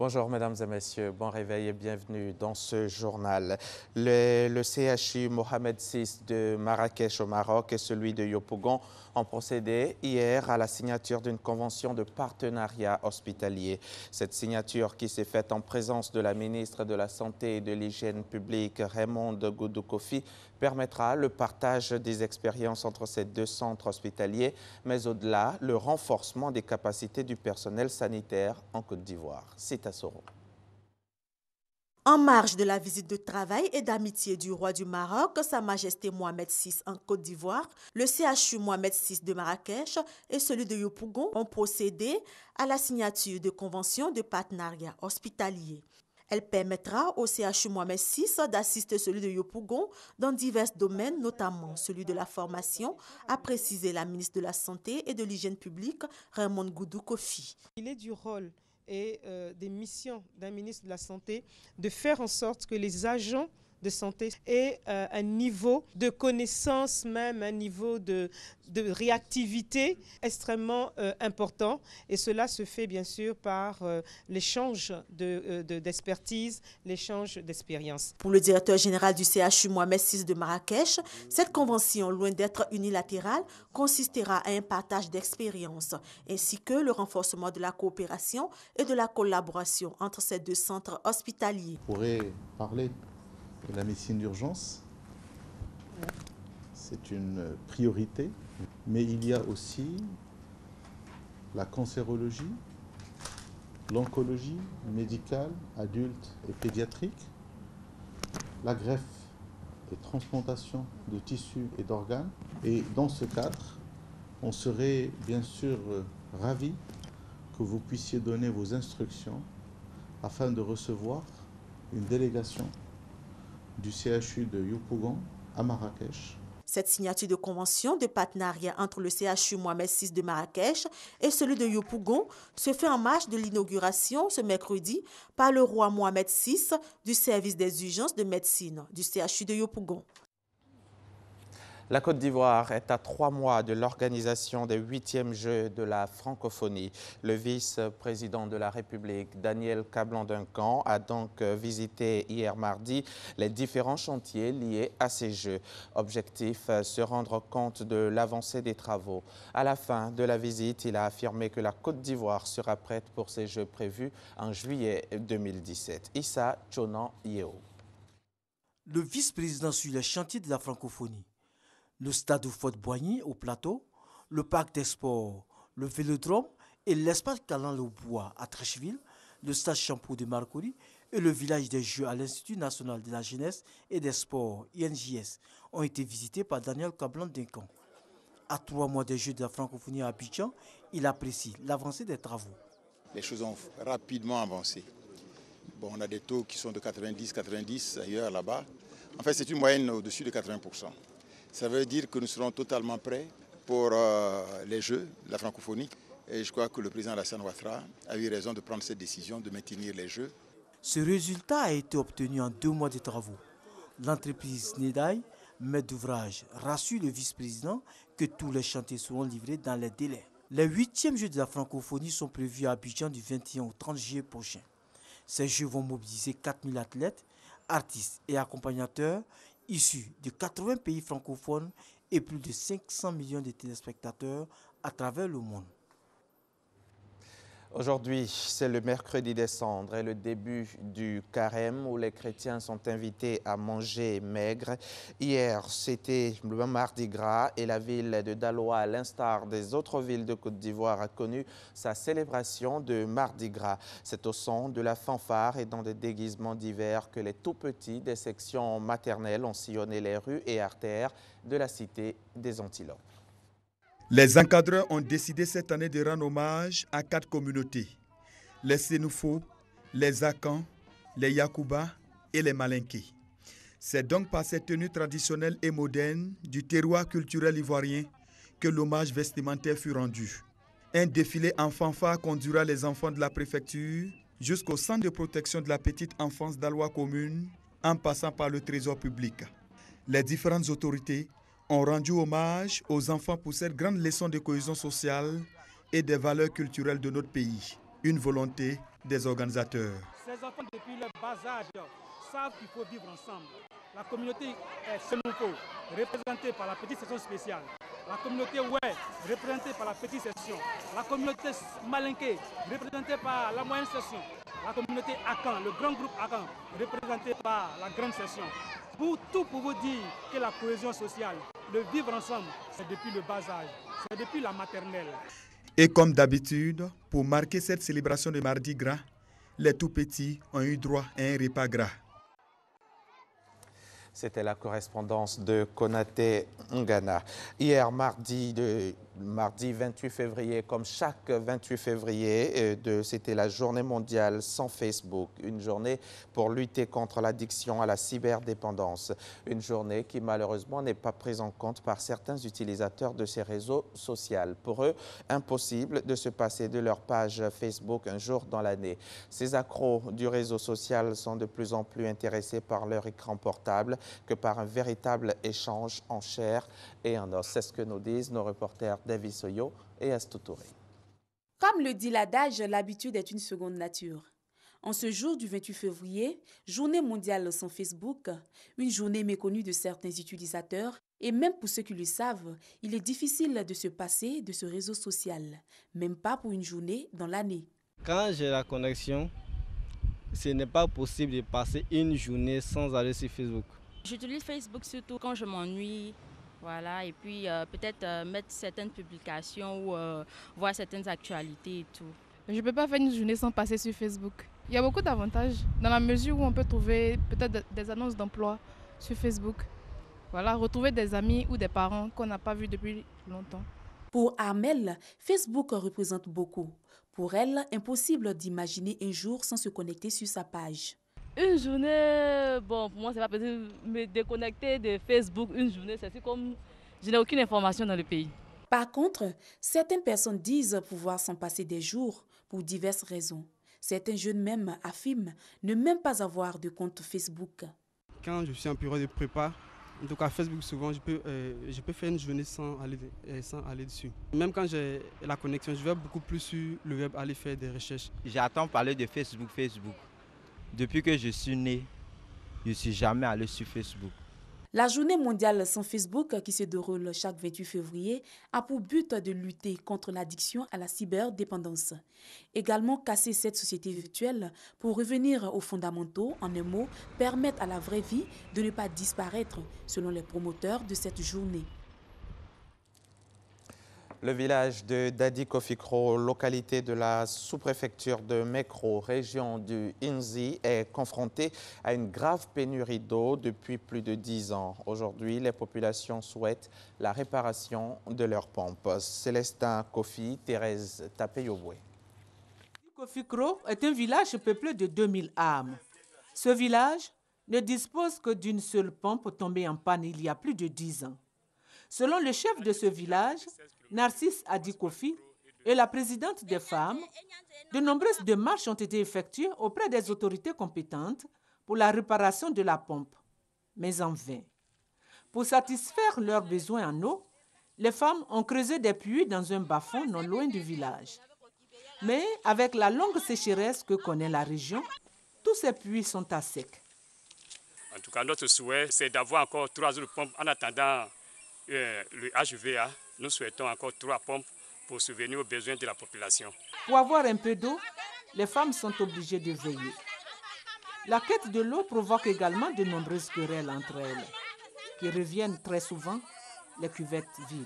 Bonjour mesdames et messieurs, bon réveil et bienvenue dans ce journal. Le CHU Mohamed VI de Marrakech au Maroc et celui de Yopougon ont procédé hier à la signature d'une convention de partenariat hospitalier. Cette signature qui s'est faite en présence de la ministre de la Santé et de l'Hygiène publique, Raymonde Goudou Kofi, permettra le partage des expériences entre ces deux centres hospitaliers, mais au-delà, le renforcement des capacités du personnel sanitaire en Côte d'Ivoire. C'est à Soro. En marge de la visite de travail et d'amitié du roi du Maroc, Sa Majesté Mohamed VI en Côte d'Ivoire, le CHU Mohamed VI de Marrakech et celui de Yopougon ont procédé à la signature de conventions de partenariat hospitalier. Elle permettra au CHU Mohamed VI d'assister celui de Yopougon dans divers domaines, notamment celui de la formation, a précisé la ministre de la Santé et de l'Hygiène publique, Raymonde Goudou Kofi. Il est du rôle et des missions d'un ministre de la Santé de faire en sorte que les agents de santé aient un niveau de connaissance, même un niveau de réactivité extrêmement important. Et cela se fait bien sûr par l'échange d'expertise, l'échange d'expérience. Pour le directeur général du CHU Mohamed VI de Marrakech, cette convention, loin d'être unilatérale, consistera à un partage d'expériences ainsi que le renforcement de la coopération et de la collaboration entre ces deux centres hospitaliers. On pourrait parler de la médecine d'urgence, c'est une priorité, mais il y a aussi la cancérologie, l'oncologie médicale, adulte et pédiatrique, la greffe et transplantation de tissus et d'organes. Et dans ce cadre, on serait bien sûr ravis que vous puissiez donner vos instructions afin de recevoir une délégation du CHU de Yopougon à Marrakech. Cette signature de convention de partenariat entre le CHU Mohamed VI de Marrakech et celui de Yopougon se fait en marge de l'inauguration ce mercredi par le roi Mohamed VI du service des urgences de médecine du CHU de Yopougon. La Côte d'Ivoire est à 3 mois de l'organisation des 8e Jeux de la francophonie. Le vice-président de la République, Daniel Kablan-Duncan, a donc visité hier mardi les différents chantiers liés à ces Jeux. Objectif, se rendre compte de l'avancée des travaux. À la fin de la visite, il a affirmé que la Côte d'Ivoire sera prête pour ces Jeux prévus en juillet 2017. Issa Chonan Yeo. Le vice-président suit les chantiers de la francophonie. Le stade Fort-Boigny au plateau, le parc des sports, le vélodrome et l'espace Calan-le-Bois à Trècheville, le stade Champeau de Marcory et le village des Jeux à l'Institut national de la jeunesse et des sports, INJS, ont été visités par Daniel Kablan-Duncan. À 3 mois des Jeux de la francophonie à Abidjan, il apprécie l'avancée des travaux. Les choses ont rapidement avancé. Bon, on a des taux qui sont de 90 ailleurs là-bas. En fait, c'est une moyenne au-dessus de 80%. Ça veut dire que nous serons totalement prêts pour les Jeux de la francophonie. Et je crois que le président Alassane Ouattara a eu raison de prendre cette décision de maintenir les Jeux. Ce résultat a été obtenu en 2 mois de travaux. L'entreprise Nedaï, maître d'ouvrage, rassure le vice-président que tous les chantiers seront livrés dans les délais. Les 8e Jeux de la francophonie sont prévus à Abidjan du 21 au 30 juillet prochain. Ces Jeux vont mobiliser 4000 athlètes, artistes et accompagnateurs issus de 80 pays francophones et plus de 500 millions de téléspectateurs à travers le monde. Aujourd'hui, c'est le mercredi des cendres et le début du carême où les chrétiens sont invités à manger maigre. Hier, c'était le Mardi Gras et la ville de Daloa, à l'instar des autres villes de Côte d'Ivoire, a connu sa célébration de Mardi Gras. C'est au son de la fanfare et dans des déguisements divers que les tout-petits des sections maternelles ont sillonné les rues et artères de la cité des Antilopes. Les encadreurs ont décidé cette année de rendre hommage à 4 communautés, les Sénoufos, les Akans, les Yakouba et les Malinké. C'est donc par cette tenue traditionnelle et moderne du terroir culturel ivoirien que l'hommage vestimentaire fut rendu. Un défilé en fanfare conduira les enfants de la préfecture jusqu'au centre de protection de la petite enfance d'Aloa commune en passant par le trésor public. Les différentes autorités ont rendu hommage aux enfants pour cette grande leçon de cohésion sociale et des valeurs culturelles de notre pays. Une volonté des organisateurs. Ces enfants, depuis le bas âge, savent qu'il faut vivre ensemble. La communauté Senufo, représentée par la petite section spéciale. La communauté Oué, représentée par la petite section. La communauté Malinké, représentée par la moyenne section. La communauté Akan, le grand groupe Akan, représenté par la grande section. Pour vous dire que la cohésion sociale, le vivre ensemble, c'est depuis le bas âge, c'est depuis la maternelle. Et comme d'habitude, pour marquer cette célébration de Mardi Gras, les tout-petits ont eu droit à un repas gras. C'était la correspondance de Konaté Ngana. Hier, mardi 28 février, comme chaque 28 février, c'était la journée mondiale sans Facebook. Une journée pour lutter contre l'addiction à la cyberdépendance. Une journée qui malheureusement n'est pas prise en compte par certains utilisateurs de ces réseaux sociaux. Pour eux, impossible de se passer de leur page Facebook un jour dans l'année. Ces accros du réseau social sont de plus en plus intéressés par leur écran portable que par un véritable échange en chair et en os. C'est ce que nous disent nos reporters David Soyo et Astou Touré. Comme le dit l'adage, l'habitude est une seconde nature. En ce jour du 28 février, journée mondiale sans Facebook, une journée méconnue de certains utilisateurs, et même pour ceux qui le savent, il est difficile de se passer de ce réseau social, même pas pour une journée dans l'année. Quand j'ai la connexion, ce n'est pas possible de passer une journée sans aller sur Facebook. J'utilise Facebook surtout quand je m'ennuie, voilà, et puis peut-être mettre certaines publications ou voir certaines actualités et tout. Je ne peux pas faire une journée sans passer sur Facebook. Il y a beaucoup d'avantages dans la mesure où on peut trouver peut-être des annonces d'emploi sur Facebook. Voilà, retrouver des amis ou des parents qu'on n'a pas vus depuis longtemps. Pour Armelle, Facebook représente beaucoup. Pour elle, impossible d'imaginer un jour sans se connecter sur sa page. Une journée, bon, pour moi, c'est pas possible. Me déconnecter de Facebook une journée, c'est comme je n'ai aucune information dans le pays. Par contre, certaines personnes disent pouvoir s'en passer des jours pour diverses raisons. Certains jeunes même affirment ne même pas avoir de compte Facebook. Quand je suis en période de prépa, en tout cas Facebook, souvent, je peux faire une journée sans aller dessus. Même quand j'ai la connexion, je vais beaucoup plus sur le web aller faire des recherches. J'attends parler de Facebook. Depuis que je suis né, je ne suis jamais allé sur Facebook. La journée mondiale sans Facebook, qui se déroule chaque 28 février, a pour but de lutter contre l'addiction à la cyberdépendance. Également casser cette société virtuelle pour revenir aux fondamentaux, en un mot, permettre à la vraie vie de ne pas disparaître, selon les promoteurs de cette journée. Le village de Dadi Kofikro, localité de la sous-préfecture de Mekro, région du Inzi, est confronté à une grave pénurie d'eau depuis plus de 10 ans. Aujourd'hui, les populations souhaitent la réparation de leurs pompes. Célestin Kofi, Thérèse Tapeyoboué. Kofikro est un village peuplé de 2000 âmes. Ce village ne dispose que d'une seule pompe tombée en panne il y a plus de 10 ans. Selon le chef de ce village, Narcisse Adikofi, et la présidente des femmes, de nombreuses démarches ont été effectuées auprès des autorités compétentes pour la réparation de la pompe, mais en vain. Pour satisfaire leurs besoins en eau, les femmes ont creusé des puits dans un bas-fond non loin du village. Mais avec la longue sécheresse que connaît la région, tous ces puits sont à sec. En tout cas, notre souhait, c'est d'avoir encore 3 autres pompes en attendant le HVA. Nous souhaitons encore 3 pompes pour subvenir aux besoins de la population. Pour avoir un peu d'eau, les femmes sont obligées de veiller. La quête de l'eau provoque également de nombreuses querelles entre elles, qui reviennent très souvent, les cuvettes vides.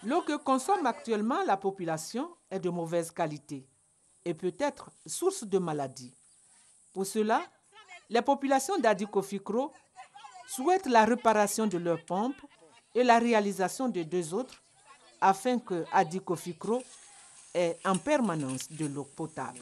L'eau que consomme actuellement la population est de mauvaise qualité et peut être source de maladies. Pour cela, les populations d'Adi Kofikro souhaitent la réparation de leurs pompes et la réalisation de 2 autres afin que Adi Kofikro ait en permanence de l'eau potable.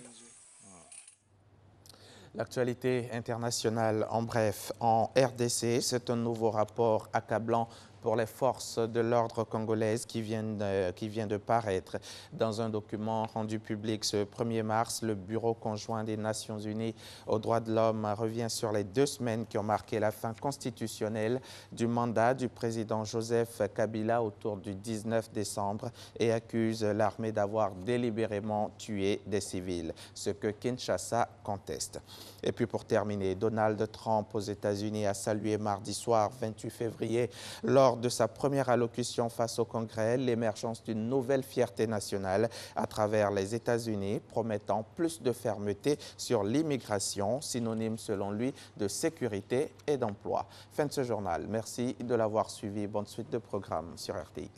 L'actualité internationale, en bref, en RDC, c'est un nouveau rapport accablant pour les forces de l'ordre congolaises qui vient de paraître. Dans un document rendu public ce 1er mars, le Bureau conjoint des Nations Unies aux droits de l'homme revient sur les 2 semaines qui ont marqué la fin constitutionnelle du mandat du président Joseph Kabila autour du 19 décembre et accuse l'armée d'avoir délibérément tué des civils, ce que Kinshasa conteste. Et puis pour terminer, Donald Trump aux États-Unis a salué mardi soir 28 février lors de sa première allocution face au Congrès l'émergence d'une nouvelle fierté nationale à travers les États-Unis, promettant plus de fermeté sur l'immigration, synonyme selon lui de sécurité et d'emploi. Fin de ce journal. Merci de l'avoir suivi. Bonne suite de programmes sur RTI.